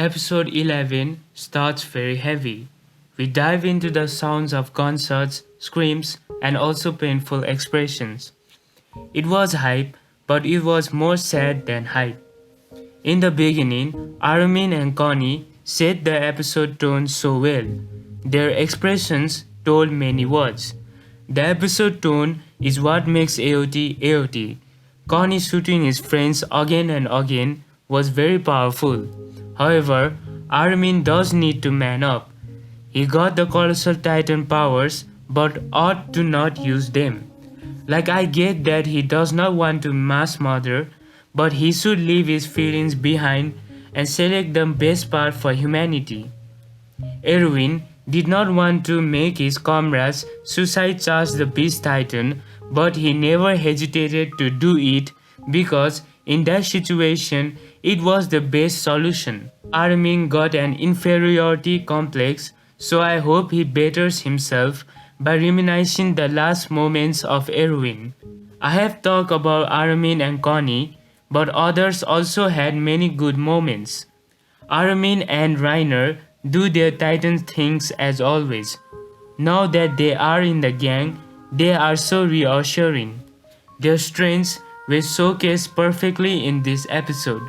Episode 11 starts very heavy. We dive into the sounds of gunshots, screams, and also painful expressions. It was hype, but it was more sad than hype. In the beginning, Armin and Connie set the episode tone so well. Their expressions told many words. The episode tone is what makes AOT AOT. Connie shooting his friends again and again was very powerful. However, Armin does need to man up. He got the Colossal Titan powers but ought to not use them. Like, I get that he does not want to mass murder, but he should leave his feelings behind and select the best path for humanity. Erwin did not want to make his comrades suicide charge the Beast Titan, but he never hesitated to do it because in that situation it was the best solution. Armin got an inferiority complex, so I hope he betters himself by reminiscing the last moments of Erwin. I have talked about Armin and Connie, but others also had many good moments. Armin and Reiner do their Titan things as always. Now that they are in the gang, they are so reassuring. Their strengths were showcased perfectly in this episode.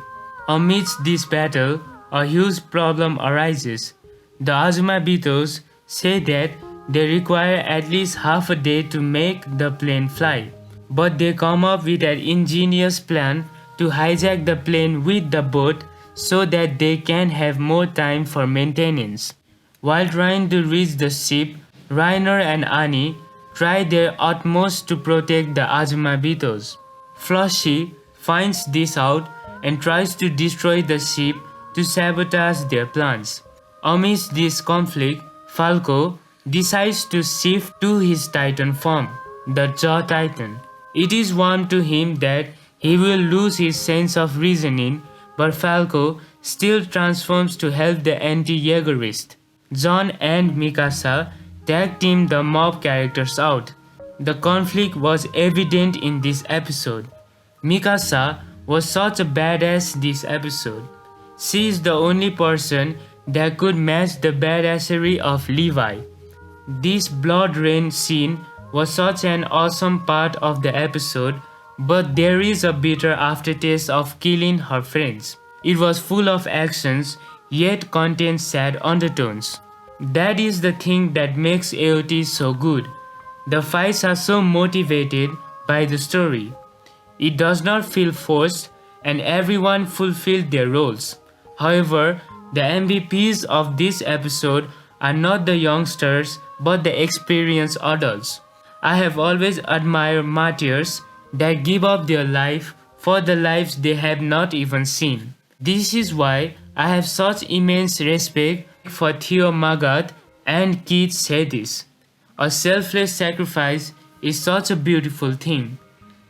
Amidst this battle, a huge problem arises. The Azumabitos say that they require at least half a day to make the plane fly, but they come up with an ingenious plan to hijack the plane with the boat so that they can have more time for maintenance. While trying to reach the ship, Reiner and Annie try their utmost to protect the Azumabitos. Flushy finds this out and tries to destroy the ship to sabotage their plans. Amidst this conflict, Falco decides to shift to his Titan form, the Jaw Titan. It is warned to him that he will lose his sense of reasoning, but Falco still transforms to help the anti-Jaegerist. John and Mikasa tag team the mob characters out. The conflict was evident in this episode. Mikasa was such a badass this episode. She is the only person that could match the badassery of Levi. This blood rain scene was such an awesome part of the episode, but there is a bitter aftertaste of killing her friends. It was full of actions, yet contained sad undertones. That is the thing that makes AOT so good. The fights are so motivated by the story. It does not feel forced, and everyone fulfilled their roles. However, the MVPs of this episode are not the youngsters but the experienced adults. I have always admired martyrs that give up their life for the lives they have not even seen. This is why I have such immense respect for Theo Magath and Keith Sedis. A selfless sacrifice is such a beautiful thing.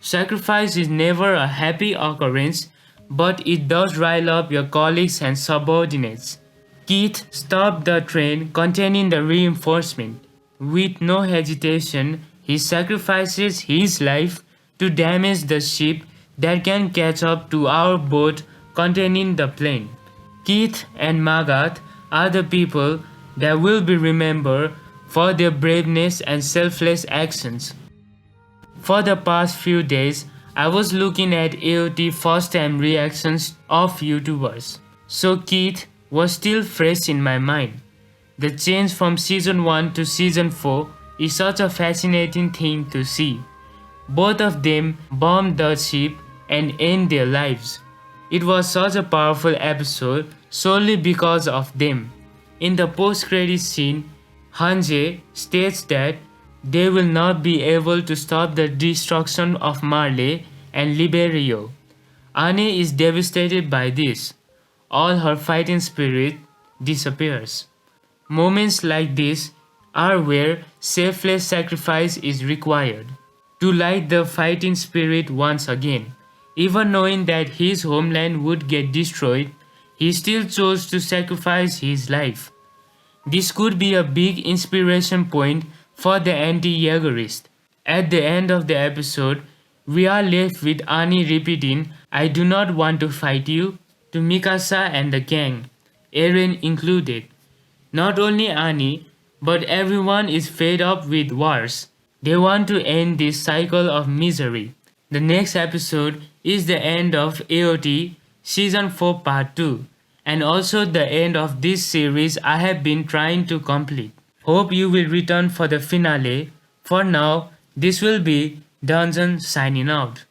Sacrifice is never a happy occurrence, but it does rile up your colleagues and subordinates. Keith stopped the train containing the reinforcement. With no hesitation, he sacrifices his life to damage the ship that can catch up to our boat containing the plane. Keith and Magath are the people that will be remembered for their braveness and selfless actions. For the past few days, I was looking at AOT first-time reactions of YouTubers, so Keith was still fresh in my mind. The change from Season 1 to Season 4 is such a fascinating thing to see. Both of them bombed the ship and end their lives. It was such a powerful episode solely because of them. In the post-credit scene, Hange states that they will not be able to stop the destruction of Marley and Liberio. Anne is devastated by this. All her fighting spirit disappears. Moments like this are where selfless sacrifice is required to light the fighting spirit once again. Even knowing that his homeland would get destroyed, he still chose to sacrifice his life. This could be a big inspiration point for the anti-Jaegerist. At the end of the episode, we are left with Annie repeating, "I do not want to fight you," to Mikasa and the gang. Eren included. Not only Annie, but everyone is fed up with wars. They want to end this cycle of misery. The next episode is the end of AOT Season 4 Part 2, and also the end of this series I have been trying to complete. Hope you will return for the finale. For now, this will be Dungeon signing out.